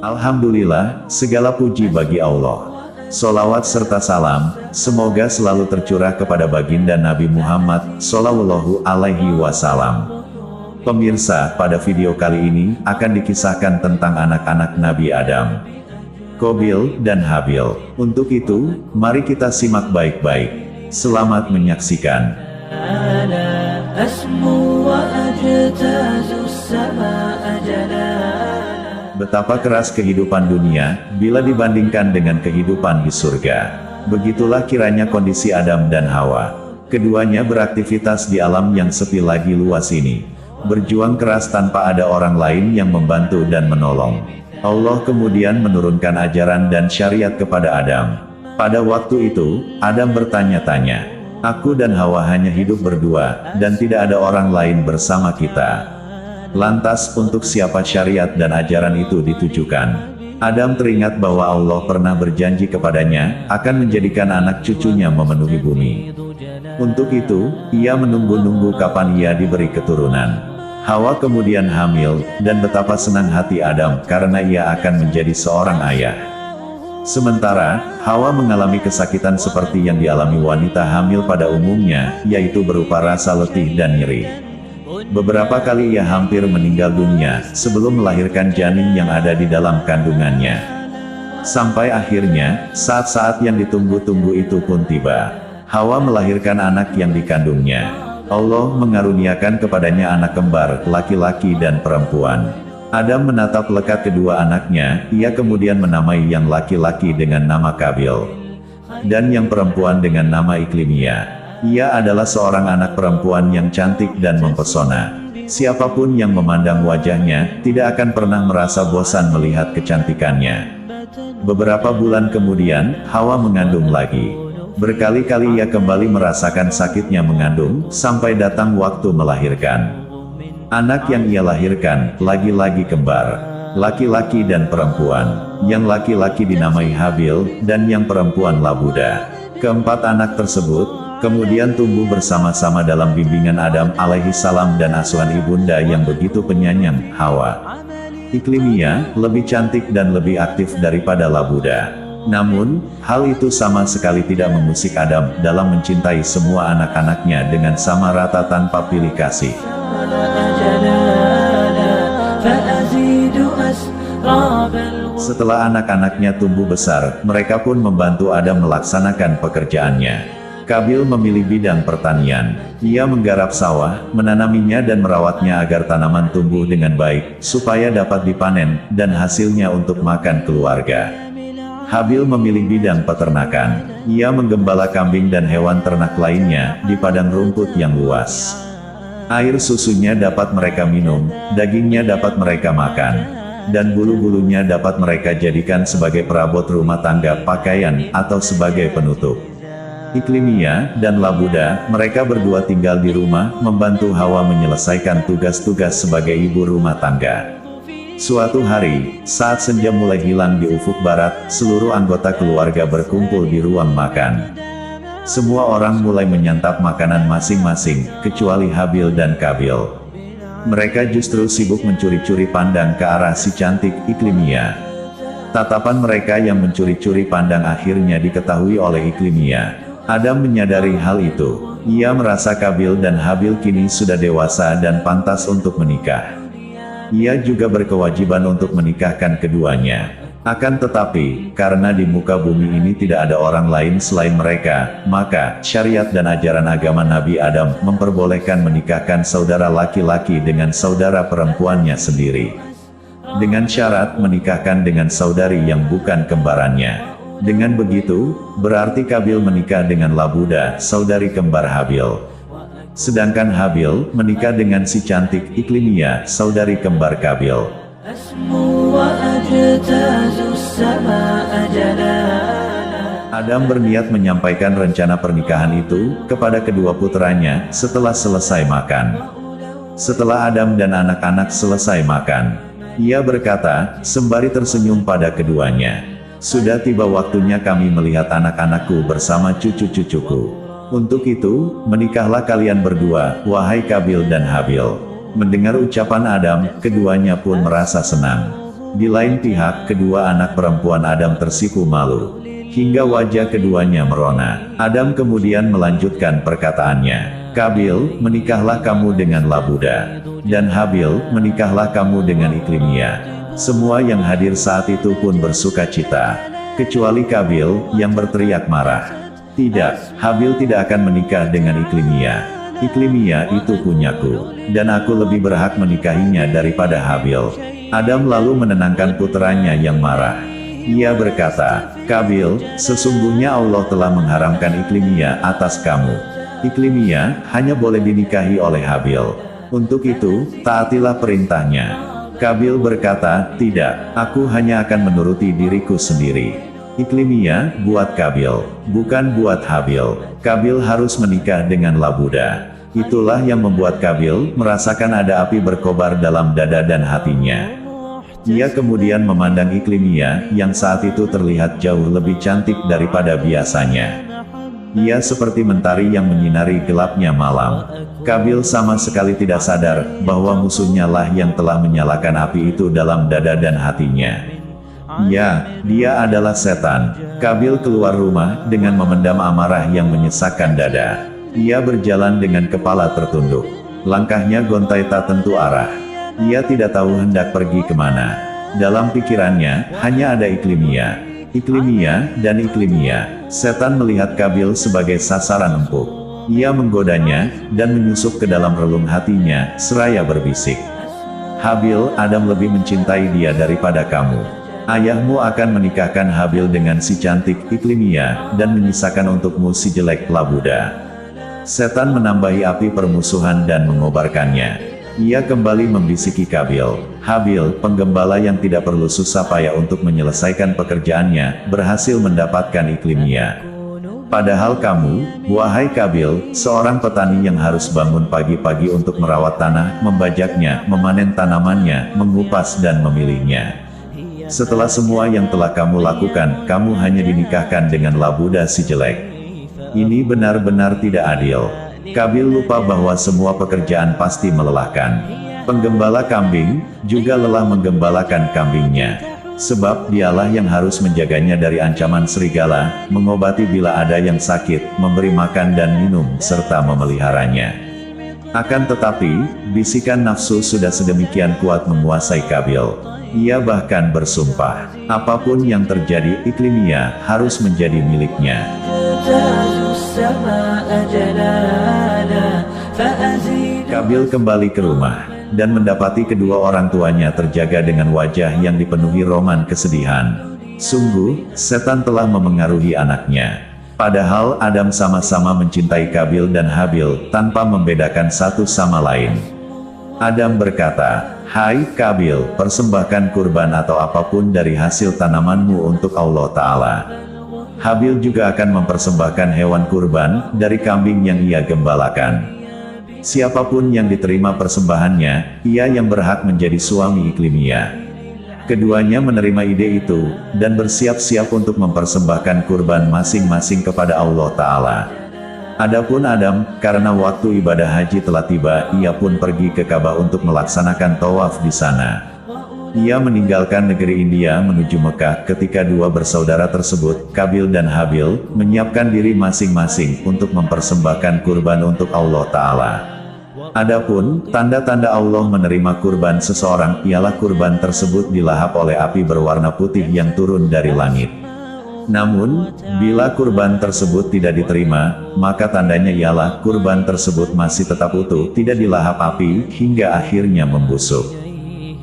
Alhamdulillah, segala puji bagi Allah. Sholawat serta salam, semoga selalu tercurah kepada baginda Nabi Muhammad, Shallallahu Alaihi Wasallam. Pemirsa, pada video kali ini, akan dikisahkan tentang anak-anak Nabi Adam, Qabil dan Habil. Untuk itu, mari kita simak baik-baik. Selamat menyaksikan. Betapa keras kehidupan dunia, bila dibandingkan dengan kehidupan di surga. Begitulah kiranya kondisi Adam dan Hawa. Keduanya beraktivitas di alam yang sepi lagi luas ini. Berjuang keras tanpa ada orang lain yang membantu dan menolong. Allah kemudian menurunkan ajaran dan syariat kepada Adam. Pada waktu itu, Adam bertanya-tanya, "Aku dan Hawa hanya hidup berdua, dan tidak ada orang lain bersama kita. Lantas untuk siapa syariat dan ajaran itu ditujukan?" Adam teringat bahwa Allah pernah berjanji kepadanya, akan menjadikan anak cucunya memenuhi bumi. Untuk itu, ia menunggu-nunggu kapan ia diberi keturunan. Hawa kemudian hamil, dan betapa senang hati Adam karena ia akan menjadi seorang ayah. Sementara, Hawa mengalami kesakitan seperti yang dialami wanita hamil pada umumnya, yaitu berupa rasa letih dan nyeri. Beberapa kali ia hampir meninggal dunia, sebelum melahirkan janin yang ada di dalam kandungannya. Sampai akhirnya, saat-saat yang ditunggu-tunggu itu pun tiba. Hawa melahirkan anak yang dikandungnya. Allah mengaruniakan kepadanya anak kembar, laki-laki dan perempuan. Adam menatap lekat kedua anaknya, ia kemudian menamai yang laki-laki dengan nama Qabil, dan yang perempuan dengan nama Iklimia. Ia adalah seorang anak perempuan yang cantik dan mempesona. Siapapun yang memandang wajahnya, tidak akan pernah merasa bosan melihat kecantikannya. Beberapa bulan kemudian, Hawa mengandung lagi. Berkali-kali ia kembali merasakan sakitnya mengandung, sampai datang waktu melahirkan. Anak yang ia lahirkan, lagi-lagi kembar. Laki-laki dan perempuan. Yang laki-laki dinamai Habil, dan yang perempuan Labuda. Keempat anak tersebut kemudian tumbuh bersama-sama dalam bimbingan Adam alaihi salam dan asuhan ibunda yang begitu penyayang, Hawa. Iklimia, lebih cantik dan lebih aktif daripada Labuda. Namun, hal itu sama sekali tidak mengusik Adam dalam mencintai semua anak-anaknya dengan sama rata tanpa pilih kasih. Setelah anak-anaknya tumbuh besar, mereka pun membantu Adam melaksanakan pekerjaannya. Qabil memilih bidang pertanian. Ia menggarap sawah, menanaminya dan merawatnya agar tanaman tumbuh dengan baik, supaya dapat dipanen, dan hasilnya untuk makan keluarga. Habil memilih bidang peternakan. Ia menggembala kambing dan hewan ternak lainnya, di padang rumput yang luas. Air susunya dapat mereka minum, dagingnya dapat mereka makan, dan bulu-bulunya dapat mereka jadikan sebagai perabot rumah tangga, pakaian, atau sebagai penutup. Iklimia dan Labuda, mereka berdua tinggal di rumah, membantu Hawa menyelesaikan tugas-tugas sebagai ibu rumah tangga. Suatu hari, saat senja mulai hilang di ufuk barat, seluruh anggota keluarga berkumpul di ruang makan. Semua orang mulai menyantap makanan masing-masing, kecuali Habil dan Qabil. Mereka justru sibuk mencuri-curi pandang ke arah si cantik Iklimia. Tatapan mereka yang mencuri-curi pandang akhirnya diketahui oleh Iklimia. Adam menyadari hal itu. Ia merasa Qabil dan Habil kini sudah dewasa dan pantas untuk menikah. Ia juga berkewajiban untuk menikahkan keduanya. Akan tetapi, karena di muka bumi ini tidak ada orang lain selain mereka, maka syariat dan ajaran agama Nabi Adam memperbolehkan menikahkan saudara laki-laki dengan saudara perempuannya sendiri. Dengan syarat menikahkan dengan saudari yang bukan kembarannya. Dengan begitu, berarti Qabil menikah dengan Labuda, saudari kembar Habil. Sedangkan Habil menikah dengan si cantik Iklimia, saudari kembar Qabil. Adam berniat menyampaikan rencana pernikahan itu kepada kedua putranya setelah selesai makan. Setelah Adam dan anak-anak selesai makan, ia berkata, sembari tersenyum pada keduanya, Sudah tiba waktunya kami melihat anak-anakku bersama cucu-cucuku. Untuk itu, menikahlah kalian berdua, wahai Kabil dan Habil. Mendengar ucapan Adam, keduanya pun merasa senang. Di lain pihak, kedua anak perempuan Adam tersipu malu, hingga wajah keduanya merona. Adam kemudian melanjutkan perkataannya. Kabil, menikahlah kamu dengan Labuda. Dan Habil, menikahlah kamu dengan Iklimia. Semua yang hadir saat itu pun bersuka cita, kecuali Kabil, yang berteriak marah. Tidak, Habil tidak akan menikah dengan Iklimia. Iklimia itu punyaku, dan aku lebih berhak menikahinya daripada Habil. Adam lalu menenangkan puteranya yang marah. Ia berkata, Kabil, sesungguhnya Allah telah mengharamkan Iklimia atas kamu. Iklimia hanya boleh dinikahi oleh Habil. Untuk itu, taatilah perintahnya. Kabil berkata, tidak, aku hanya akan menuruti diriku sendiri. Iklimia buat Kabil, bukan buat Habil. Kabil harus menikah dengan Labuda. Itulah yang membuat Kabil merasakan ada api berkobar dalam dada dan hatinya. Ia kemudian memandang Iklimia, yang saat itu terlihat jauh lebih cantik daripada biasanya. Ia seperti mentari yang menyinari gelapnya malam. Kabil sama sekali tidak sadar bahwa musuhnya lah yang telah menyalakan api itu dalam dada dan hatinya. Ya, dia adalah setan. Kabil keluar rumah dengan memendam amarah yang menyesakkan dada. Ia berjalan dengan kepala tertunduk. Langkahnya gontai tak tentu arah. Ia tidak tahu hendak pergi kemana. Dalam pikirannya, hanya ada Iklimia. Iklimia dan Iklimia. Setan melihat Kabil sebagai sasaran empuk. Ia menggodanya, dan menyusup ke dalam relung hatinya, seraya berbisik. Habil, Adam lebih mencintai dia daripada kamu. Ayahmu akan menikahkan Habil dengan si cantik Iklimia, dan menyisakan untukmu si jelek Labuda. Setan menambahi api permusuhan dan mengobarkannya. Ia kembali membisiki Kabil. Habil, penggembala yang tidak perlu susah payah untuk menyelesaikan pekerjaannya, berhasil mendapatkan Iklimia. Padahal kamu, wahai Kabil, seorang petani yang harus bangun pagi-pagi untuk merawat tanah, membajaknya, memanen tanamannya, mengupas dan memilihnya. Setelah semua yang telah kamu lakukan, kamu hanya dinikahkan dengan Labuda si jelek. Ini benar-benar tidak adil. Kabil lupa bahwa semua pekerjaan pasti melelahkan. Penggembala kambing juga lelah menggembalakan kambingnya. Sebab dialah yang harus menjaganya dari ancaman serigala, mengobati bila ada yang sakit, memberi makan dan minum, serta memeliharanya. Akan tetapi, bisikan nafsu sudah sedemikian kuat menguasai Kabil. Ia bahkan bersumpah, apapun yang terjadi, Iklimia harus menjadi miliknya. Kabil kembali ke rumah, dan mendapati kedua orang tuanya terjaga dengan wajah yang dipenuhi roman kesedihan. Sungguh, setan telah memengaruhi anaknya. Padahal Adam sama-sama mencintai Kabil dan Habil, tanpa membedakan satu sama lain. Adam berkata, hai Kabil, persembahkan kurban atau apapun dari hasil tanamanmu untuk Allah Ta'ala. Habil juga akan mempersembahkan hewan kurban, dari kambing yang ia gembalakan. Siapapun yang diterima persembahannya, ia yang berhak menjadi suami Iklimia. Keduanya menerima ide itu, dan bersiap-siap untuk mempersembahkan kurban masing-masing kepada Allah Ta'ala. Adapun Adam, karena waktu ibadah haji telah tiba, ia pun pergi ke Ka'bah untuk melaksanakan tawaf di sana. Ia meninggalkan negeri India menuju Mekah ketika dua bersaudara tersebut, Kabil dan Habil, menyiapkan diri masing-masing untuk mempersembahkan kurban untuk Allah Ta'ala. Adapun, tanda-tanda Allah menerima kurban seseorang, ialah kurban tersebut dilahap oleh api berwarna putih yang turun dari langit. Namun, bila kurban tersebut tidak diterima, maka tandanya ialah kurban tersebut masih tetap utuh, tidak dilahap api, hingga akhirnya membusuk.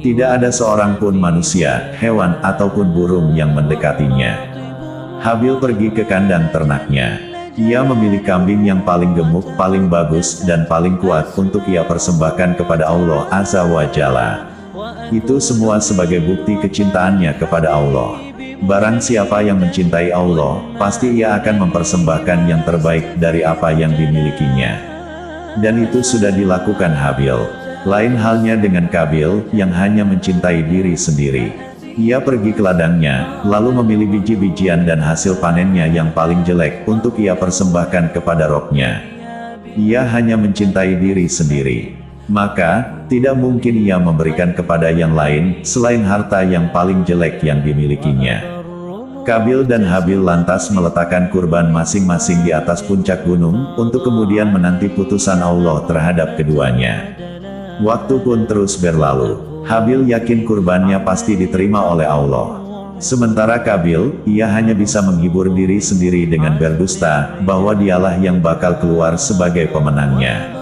Tidak ada seorang pun manusia, hewan, ataupun burung yang mendekatinya. Habil pergi ke kandang ternaknya. Ia memilih kambing yang paling gemuk, paling bagus, dan paling kuat untuk ia persembahkan kepada Allah Azza wa Jalla. Itu semua sebagai bukti kecintaannya kepada Allah. Barang siapa yang mencintai Allah, pasti ia akan mempersembahkan yang terbaik dari apa yang dimilikinya. Dan itu sudah dilakukan Habil. Lain halnya dengan Kabil, yang hanya mencintai diri sendiri. Ia pergi ke ladangnya, lalu memilih biji-bijian dan hasil panennya yang paling jelek untuk ia persembahkan kepada Robnya. Ia hanya mencintai diri sendiri. Maka, tidak mungkin ia memberikan kepada yang lain, selain harta yang paling jelek yang dimilikinya. Kabil dan Habil lantas meletakkan kurban masing-masing di atas puncak gunung, untuk kemudian menanti putusan Allah terhadap keduanya. Waktu pun terus berlalu. Habil yakin kurbannya pasti diterima oleh Allah. Sementara Kabil, ia hanya bisa menghibur diri sendiri dengan berdusta, bahwa dialah yang bakal keluar sebagai pemenangnya.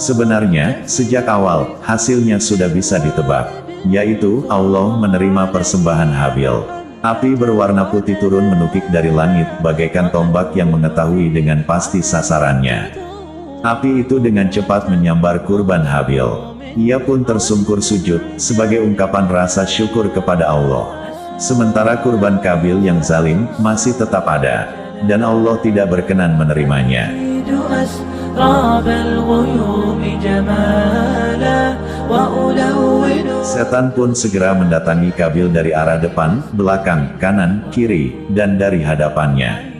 Sebenarnya, sejak awal, hasilnya sudah bisa ditebak. Yaitu, Allah menerima persembahan Habil. Api berwarna putih turun menukik dari langit, bagaikan tombak yang mengetahui dengan pasti sasarannya. Api itu dengan cepat menyambar kurban Habil. Ia pun tersungkur sujud, sebagai ungkapan rasa syukur kepada Allah. Sementara kurban Kabil yang zalim, masih tetap ada. Dan Allah tidak berkenan menerimanya. Setan pun segera mendatangi Kabil dari arah depan, belakang, kanan, kiri, dan dari hadapannya.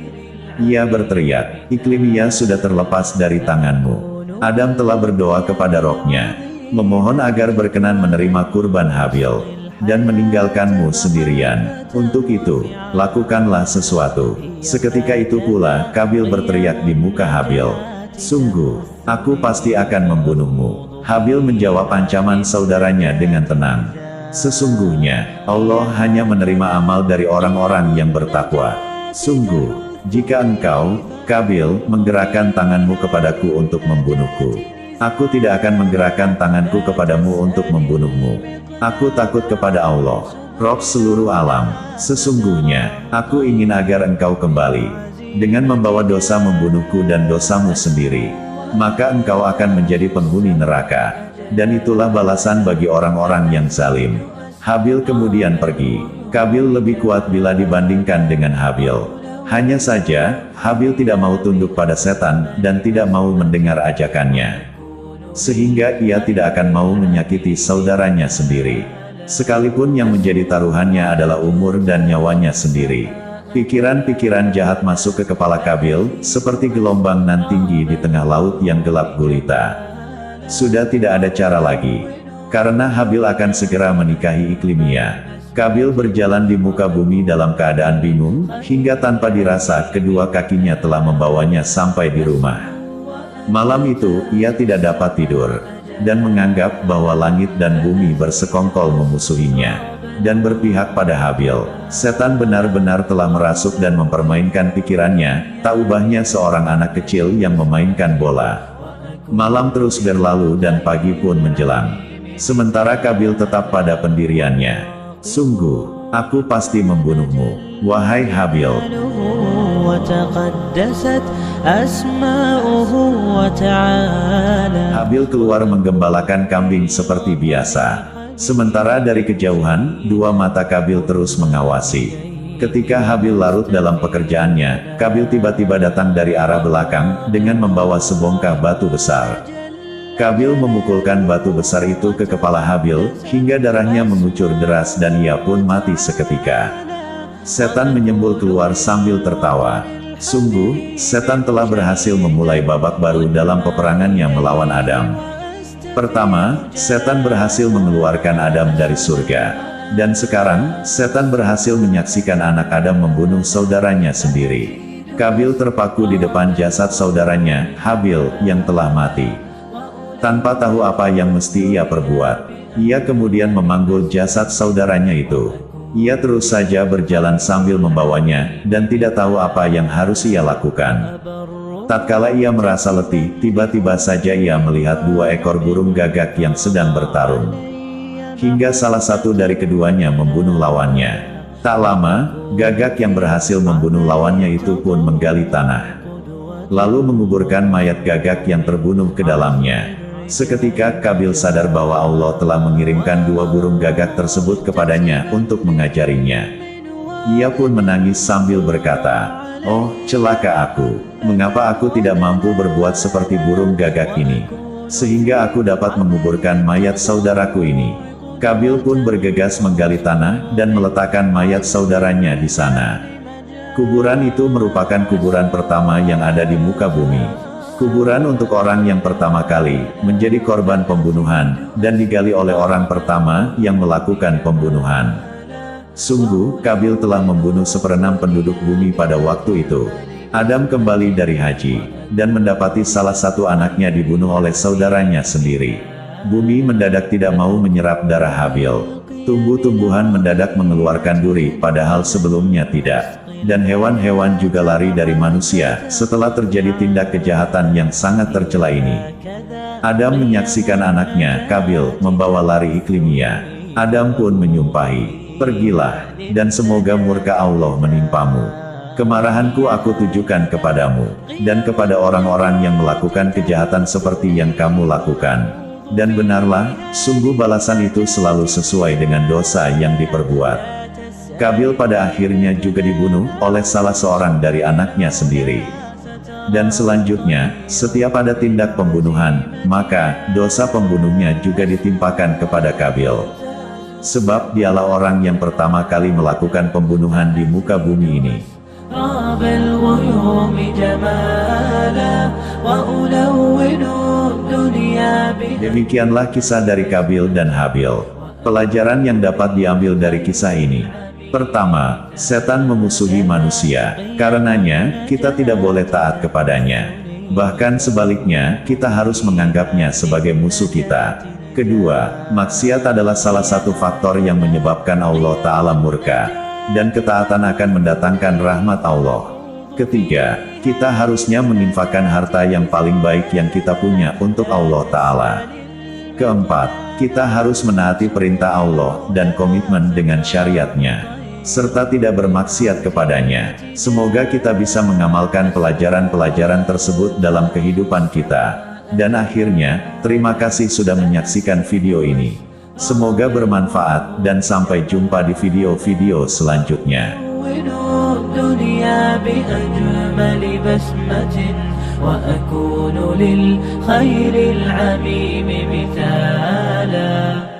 Ia berteriak, "Iklimia sudah terlepas dari tanganmu. Adam telah berdoa kepada Robnya, memohon agar berkenan menerima kurban Habil, dan meninggalkanmu sendirian. Untuk itu, lakukanlah sesuatu." Seketika itu pula, Kabil berteriak di muka Habil, "Sungguh, aku pasti akan membunuhmu." Habil menjawab ancaman saudaranya dengan tenang. "Sesungguhnya, Allah hanya menerima amal dari orang-orang yang bertakwa. Sungguh, jika engkau, Kabil, menggerakkan tanganmu kepadaku untuk membunuhku, aku tidak akan menggerakkan tanganku kepadamu untuk membunuhmu. Aku takut kepada Allah, Rob seluruh alam. Sesungguhnya, aku ingin agar engkau kembali. Dengan membawa dosa membunuhku dan dosamu sendiri, maka engkau akan menjadi penghuni neraka. Dan itulah balasan bagi orang-orang yang zalim." Habil kemudian pergi. Kabil lebih kuat bila dibandingkan dengan Habil. Hanya saja, Habil tidak mau tunduk pada setan, dan tidak mau mendengar ajakannya. Sehingga ia tidak akan mau menyakiti saudaranya sendiri. Sekalipun yang menjadi taruhannya adalah umur dan nyawanya sendiri. Pikiran-pikiran jahat masuk ke kepala Kabil, seperti gelombang nan tinggi di tengah laut yang gelap gulita. Sudah tidak ada cara lagi. Karena Habil akan segera menikahi Iklimia. Kabil berjalan di muka bumi dalam keadaan bingung, hingga tanpa dirasa kedua kakinya telah membawanya sampai di rumah. Malam itu, ia tidak dapat tidur, dan menganggap bahwa langit dan bumi bersekongkol memusuhinya, dan berpihak pada Habil. Setan benar-benar telah merasuk dan mempermainkan pikirannya, tak ubahnya seorang anak kecil yang memainkan bola. Malam terus berlalu dan pagi pun menjelang. Sementara Kabil tetap pada pendiriannya. "Sungguh, aku pasti membunuhmu, wahai Habil." Habil keluar menggembalakan kambing seperti biasa. Sementara dari kejauhan, dua mata Kabil terus mengawasi. Ketika Habil larut dalam pekerjaannya, Kabil tiba-tiba datang dari arah belakang, dengan membawa sebongkah batu besar. Kabil memukulkan batu besar itu ke kepala Habil, hingga darahnya mengucur deras dan ia pun mati seketika. Setan menyembul keluar sambil tertawa. Sungguh, setan telah berhasil memulai babak baru dalam peperangannya melawan Adam. Pertama, setan berhasil mengeluarkan Adam dari surga. Dan sekarang, setan berhasil menyaksikan anak Adam membunuh saudaranya sendiri. Kabil terpaku di depan jasad saudaranya, Habil, yang telah mati. Tanpa tahu apa yang mesti ia perbuat, ia kemudian memanggul jasad saudaranya itu. Ia terus saja berjalan sambil membawanya, dan tidak tahu apa yang harus ia lakukan. Tatkala ia merasa letih, tiba-tiba saja ia melihat dua ekor burung gagak yang sedang bertarung. Hingga salah satu dari keduanya membunuh lawannya. Tak lama, gagak yang berhasil membunuh lawannya itu pun menggali tanah, lalu menguburkan mayat gagak yang terbunuh ke dalamnya. Seketika Kabil sadar bahwa Allah telah mengirimkan dua burung gagak tersebut kepadanya untuk mengajarinya. Ia pun menangis sambil berkata, "Oh, celaka aku. Mengapa aku tidak mampu berbuat seperti burung gagak ini, sehingga aku dapat menguburkan mayat saudaraku ini?" Kabil pun bergegas menggali tanah dan meletakkan mayat saudaranya di sana. Kuburan itu merupakan kuburan pertama yang ada di muka bumi. Kuburan untuk orang yang pertama kali menjadi korban pembunuhan, dan digali oleh orang pertama yang melakukan pembunuhan. Sungguh, Kabil telah membunuh 1/6 penduduk bumi pada waktu itu. Adam kembali dari haji, dan mendapati salah satu anaknya dibunuh oleh saudaranya sendiri. Bumi mendadak tidak mau menyerap darah Habil. Tumbuh-tumbuhan mendadak mengeluarkan duri, padahal sebelumnya tidak. Dan hewan-hewan juga lari dari manusia, setelah terjadi tindak kejahatan yang sangat tercela ini. Adam menyaksikan anaknya, Kabil, membawa lari Iklimia. Adam pun menyumpahi, "Pergilah, dan semoga murka Allah menimpamu. Kemarahanku aku tujukan kepadamu, dan kepada orang-orang yang melakukan kejahatan seperti yang kamu lakukan. Dan benarlah, sungguh balasan itu selalu sesuai dengan dosa yang diperbuat." Kabil pada akhirnya juga dibunuh oleh salah seorang dari anaknya sendiri. Dan selanjutnya, setiap ada tindak pembunuhan, maka dosa pembunuhnya juga ditimpakan kepada Kabil. Sebab dialah orang yang pertama kali melakukan pembunuhan di muka bumi ini. Demikianlah kisah dari Kabil dan Habil. Pelajaran yang dapat diambil dari kisah ini. Pertama, setan memusuhi manusia. Karenanya, kita tidak boleh taat kepadanya. Bahkan sebaliknya, kita harus menganggapnya sebagai musuh kita. Kedua, maksiat adalah salah satu faktor yang menyebabkan Allah Ta'ala murka. Dan ketaatan akan mendatangkan rahmat Allah. Ketiga, kita harusnya menginfakkan harta yang paling baik yang kita punya untuk Allah Ta'ala. Keempat, kita harus menaati perintah Allah dan komitmen dengan syariatnya, serta tidak bermaksiat kepadanya. Semoga kita bisa mengamalkan pelajaran-pelajaran tersebut dalam kehidupan kita. Dan akhirnya, terima kasih sudah menyaksikan video ini. Semoga bermanfaat, dan sampai jumpa di video-video selanjutnya. وأكون للخير العميم مثالا